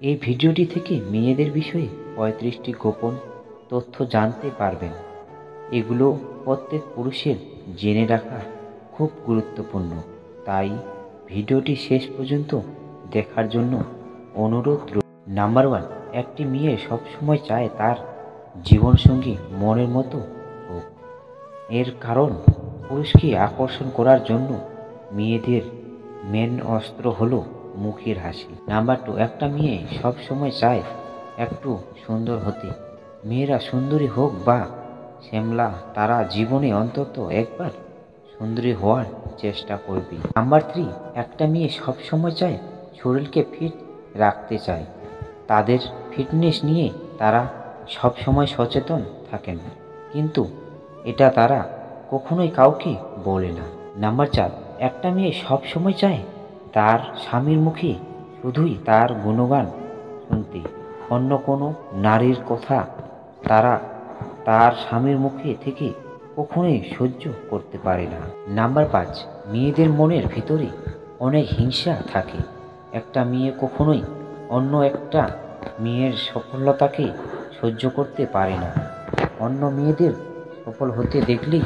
এই ভিডিওটি থেকে মেয়েদের বিষয়ে 35টি গোপন তথ্য জানতে পারবেন। এগুলো প্রত্যেক পুরুষের জেনে রাখা খুব গুরুত্বপূর্ণ, তাই ভিডিওটি শেষ পর্যন্ত দেখার জন্য অনুরোধ রইল। নাম্বার 1, একটি মেয়ে সবসময় চায় তার জীবনসঙ্গী মনের মতো হোক। এর কারণ, পুরুষকে আকর্ষণ করার জন্য মেয়েদের মেন অস্ত্র হলো মুখের হাসি। নাম্বার 2, একটা মেয়ে সবসময় চায় একটু সুন্দর হতে। মেয়েরা সুন্দরী হোক বা শ্যামলা, তারা জীবনে অন্তত একবার সুন্দরী হওয়ার চেষ্টা করবে। নাম্বার 3, একটা মেয়ে সবসময় চায় শরীরকে ফিট রাখতে চায়। তাদের ফিটনেস নিয়ে তারা সবসময় সচেতন থাকেন, কিন্তু এটা তারা কখনোই কাউকে বলে না। নাম্বার 4, একটা মেয়ে সবসময় চায় তার স্বামীর মুখে শুধুই তার গুণগান শুনতে। অন্য কোনো নারীর কথা তারা তার স্বামীর মুখে থেকে কখনোই সহ্য করতে পারে না। নাম্বার 5, মেয়েদের মনের ভিতরে অনেক হিংসা থাকে। একটা মেয়ে কখনোই অন্য একটা মেয়ের সফলতাকে সহ্য করতে পারে না। অন্য মেয়েদের সফল হতে দেখলেই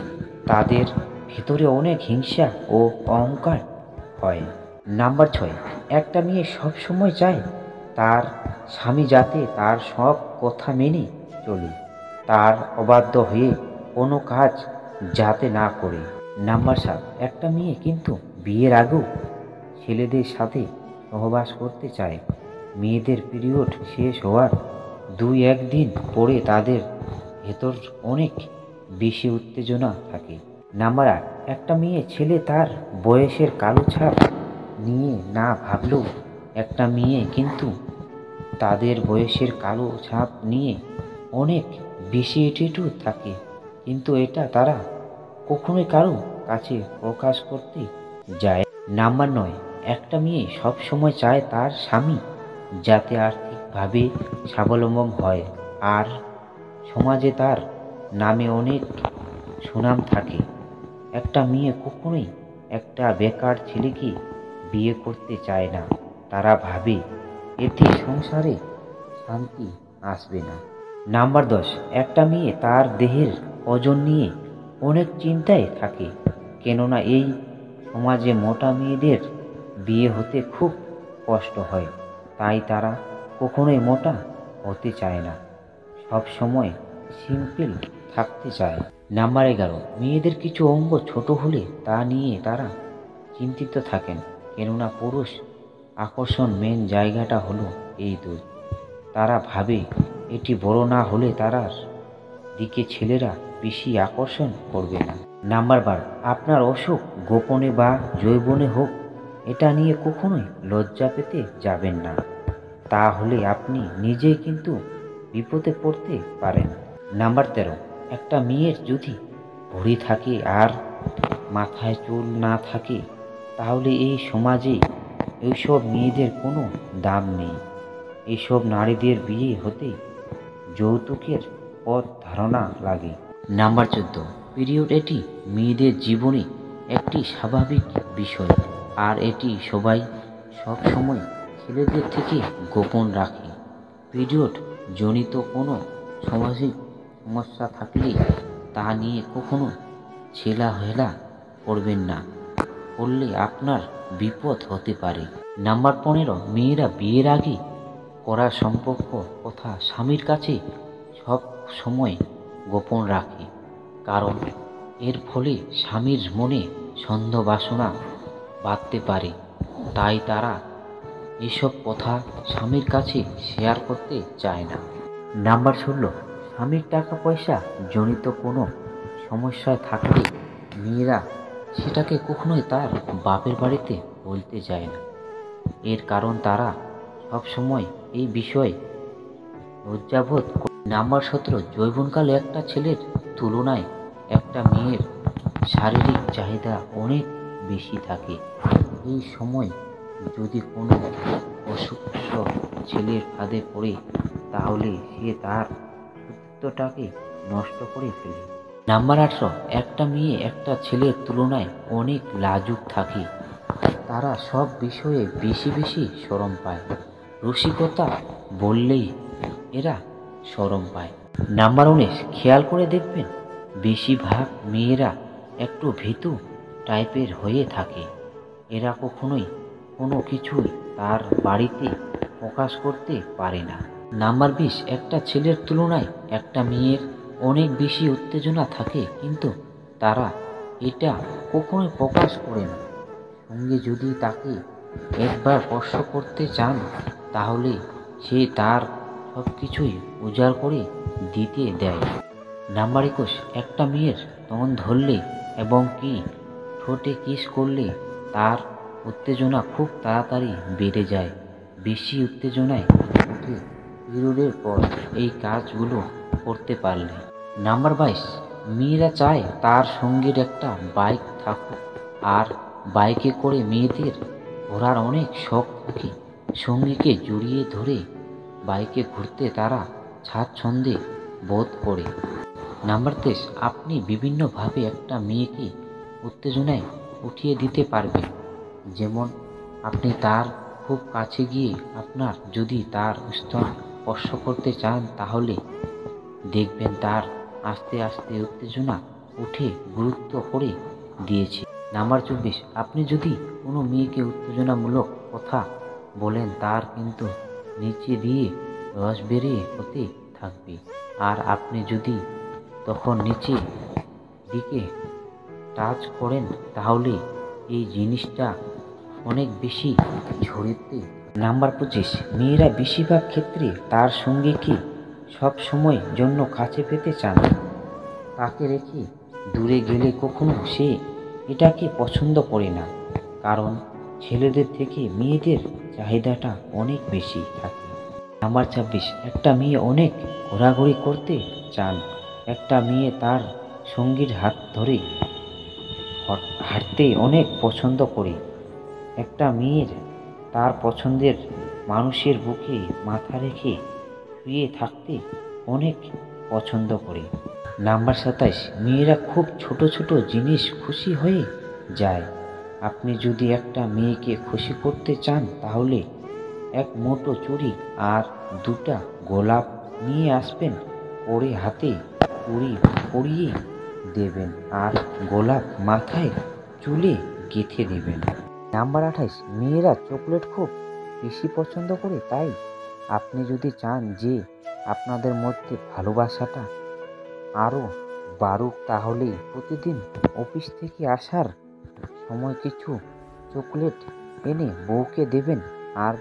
তাদের ভিতরে অনেক হিংসা ও অহংকার হয়। নাম্বার 6, একটা মেয়ে সবসময় চায় তার স্বামী যাতে তার সব কথা মেনে চলে, তার অবাধ্য হয়ে কোনো কাজ যাতে না করে। নাম্বার 7, একটা মেয়ে কিন্তু বিয়ের আগেও ছেলেদের সাথে সহবাস করতে চায়। মেয়েদের পিরিয়ড শেষ হওয়ার 2-1 দিন পরে তাদের ভেতর অনেক বেশি উত্তেজনা থাকে। নাম্বার 8, একটা মেয়ে ছেলে তার বয়সের কালো ছাপ নিয়ে না ভাবলেও একটা মেয়ে কিন্তু তাদের বয়সের কালো ছাপ নিয়ে অনেক বেশি অ্যাটিটিউড থাকে, কিন্তু এটা তারা কখনোই কারো কাছে প্রকাশ করতে যায়। নাম্বার 9, একটা মেয়ে সবসময় চায় তার স্বামী যাতে আর্থিকভাবে স্বাবলম্বী হয় আর সমাজে তার নামে অনেক সুনাম থাকে। একটা মেয়ে কখনোই একটা বেকার ছেলেকে বিয়ে করতে চায় না, তারা ভাবে এতে সংসারে শান্তি আসবে না। নাম্বার 10, একটা মেয়ে তার দেহের ওজন নিয়ে অনেক চিন্তায় থাকে, কেননা এই সমাজে মোটা মেয়েদের বিয়ে হতে খুব কষ্ট হয়, তাই তারা কখনোই মোটা হতে চায় না, সব সময় সিম্পল থাকতে চায়। নাম্বার 11, মেয়েদের কিছু অঙ্গ ছোট হলে তা নিয়ে তারা চিন্তিত থাকেন, কেননা পুরুষ আকর্ষণ মেন জায়গাটা হলো এই দুই। তারা ভাবে এটি বড় না হলে তার দিকে ছেলেরা বেশি আকর্ষণ করবে না। নাম্বার 12, আপনার অসুখ গোপনে বা যৌবনে হোক, এটা নিয়ে কখনোই লজ্জা পেতে যাবেন না, তাহলে আপনি নিজেই কিন্তু বিপদে পড়তে পারেন। নাম্বার 13, একটা মেয়ের যদি ভুঁড়ি থাকে আর মাথায় চুল না থাকে, তাহলে এই সমাজে এইসব মেয়েদের কোনো দাম নেই। এইসব নারীদের বিয়ে হতে যৌতুকের পথ ধারণা লাগে। নাম্বার 14, পিরিয়ড, এটি মেয়েদের জীবনে একটি স্বাভাবিক বিষয়, আর এটি সবাই সব সময় ছেলেদের থেকে গোপন রাখে। পিরিয়ড জনিত কোনো সামাজিক সমস্যা থাকলে তা নিয়ে কখনো ছেলেহেলা করবেন না, করলে আপনার বিপদ হতে পারে। নাম্বার 15, মেয়েরা বিয়ের আগে করা সম্পর্ক কথা স্বামীর কাছে সব সময় গোপন রাখে, কারণ এর ফলে স্বামীর মনে সন্দেহ বাসনা বাঁধতে পারে, তাই তারা এসব কথা স্বামীর কাছে শেয়ার করতে চায় না। নাম্বার 16, স্বামীর টাকা পয়সা জনিত কোনো সমস্যায় থাকলে মেয়েরা সেটাকে কখনোই তার বাপের বাড়িতে বলতে যায় না, এর কারণ তারা সবসময় এই বিষয়ে লজ্জাবোধ করে। নাম্বার 17, যৌবনকালে একটা ছেলের তুলনায় একটা মেয়ের শারীরিক চাহিদা অনেক বেশি থাকে। এই সময় যদি কোনো অসুস্থ ছেলের ফাঁদে পড়ে, তাহলে সে তার সতীত্বটাকে নষ্ট করে ফেলে। নাম্বার 18, একটা মেয়ে একটা ছেলের তুলনায় অনেক লাজুক থাকে, তারা সব বিষয়ে বেশি বেশি শরম পায়, রসিকতা বললেই এরা শরম পায়। নাম্বার 19, খেয়াল করে দেখবেন বেশিরভাগ মেয়েরা একটু ভীতু টাইপের হয়ে থাকে। এরা কখনোই কোনো কিছুই তার বাড়িতে প্রকাশ করতে পারে না। নাম্বার 20, একটা ছেলের তুলনায় একটা মেয়ের অনেক বেশি উত্তেজনা থাকে, কিন্তু তারা এটা কখনোই প্রকাশ করে না। সঙ্গে যদি তাকে একবার স্পর্শ করতে চান তাহলে সে তার সব কিছুই উজাড় করে দিতে দেয়। নাম্বার 21, একটা মেয়ের স্তন ধরলে এবং কি ঠোঁটে কিস করলে তার উত্তেজনা খুব তাড়াতাড়ি বেড়ে যায়। বেশি উত্তেজনায় উঠে পিরিয়ডের পর এই কাজগুলো করতে পারলে। নাম্বার 22, মেয়েরা চায় তার সঙ্গীর একটা বাইক থাকুক, আর বাইকে করে মেয়েদের ঘোরার অনেক শখ থাকে। সঙ্গীকে জড়িয়ে ধরে বাইকে ঘুরতে তারা স্বাচ্ছন্দ্যে বোধ করে। নাম্বার 23, আপনি বিভিন্নভাবে একটা মেয়েকে উত্তেজনায় উঠিয়ে দিতে পারবেন। যেমন আপনি তার খুব কাছে গিয়ে আপনার যদি তার স্তন স্পর্শ করতে চান তাহলে দেখবেন তার আস্তে আস্তে উত্তেজনা উঠে গুরুত্ব করে দিয়েছে। নাম্বার 24, আপনি যদি কোনো মেয়েকে উত্তেজনামূলক কথা বলেন তার কিন্তু নিচে দিয়ে রস বেরিয়ে হতে থাকবে, আর আপনি যদি তখন নিচে দিকে টাচ করেন তাহলে এই জিনিসটা অনেক বেশি ঝরতে। নাম্বার 25, মেয়েরা বেশিরভাগ ক্ষেত্রে তার সঙ্গীকে সব সময় জন্য কাছে পেতে চান। তাকে রেখে দূরে গেলে কখনো সে এটাকে পছন্দ করে না, কারণ ছেলেদের থেকে মেয়েদের চাহিদাটা অনেক বেশি থাকে। নাম্বার 26, একটা মেয়ে অনেক ঘোরাঘুরি করতে চান। একটা মেয়ে তার সঙ্গীর হাত ধরে হাঁটতে অনেক পছন্দ করে। একটা মেয়ের তার পছন্দের মানুষের বুকে মাথা রেখে শুয়ে থাকতে অনেক পছন্দ করে। নাম্বার 27, মেয়েরা খুব ছোট ছোট জিনিস খুশি হয়ে যায়। আপনি যদি একটা মেয়েকে খুশি করতে চান তাহলে এক মুঠো চুড়ি আর 2টা গোলাপ নিয়ে আসবেন, পরে হাতে চুড়ি পরিয়ে দেবেন আর গোলাপ মাথায় চুলে গেঁথে দেবেন। নাম্বার 28, মেয়েরা চকলেট খুব বেশি পছন্দ করে, তাই আপনি যদি চান যে আপনাদের মধ্যে ভালোবাসাটা আরও বাড়ুক তাহলে প্রতিদিন অফিস থেকে আসার সময় কিছু চকলেট এনে বউকে দেবেন আর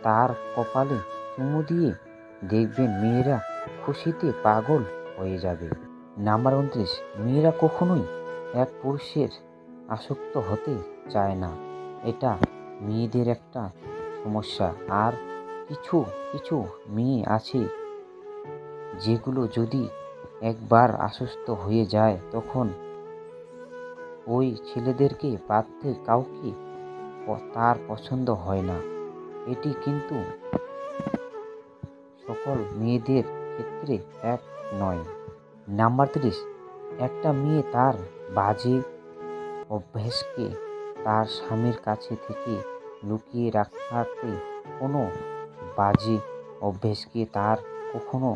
তার কপালে চুমু দিয়ে দেখবেন মেয়েরা খুশিতে পাগল হয়ে যাবে। নাম্বার 29, মেয়েরা কখনোই এক পুরুষের আসক্ত হতে চায় না। এটা মেয়েদের একটা সমস্যা। আর কিছু কিছু মেয়ে আছে যেগুলো যদি একবার আসক্ত হয়ে যায় তখন ওই ছেলেদেরকে বাদ দিয়ে কাউকে তার পছন্দ হয় না। এটি কিন্তু সকল মেয়েদের ক্ষেত্রে এক নয়। নাম্বার 30, একটা মেয়ে তার বাজে অভ্যাসকে তার স্বামীর কাছে থেকে লুকিয়ে রাখতে কোনো বাজে অভ্যাসকে তার কখনো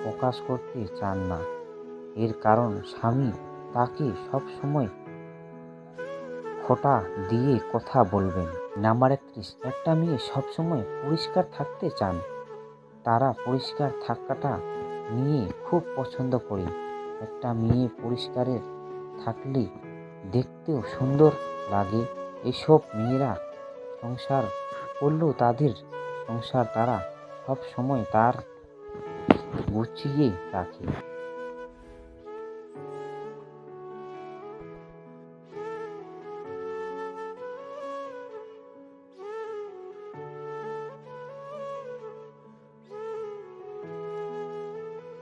প্রকাশ করতে চান না। এর কারণ স্বামী তাকে সবসময় খোঁটা দিয়ে কথা বলবেন। নাম্বার 31, একটা মেয়ে সবসময় পরিষ্কার থাকতে চান। তারা পরিষ্কার থাকাটা নিয়ে খুব পছন্দ করে। একটা মেয়ে পরিষ্কারের থাকলে দেখতেও সুন্দর লাগে। এসব মেয়েরা সংসার করলেও তাদের সংসার তারা সব সময় তার গুছিয়ে রাখে।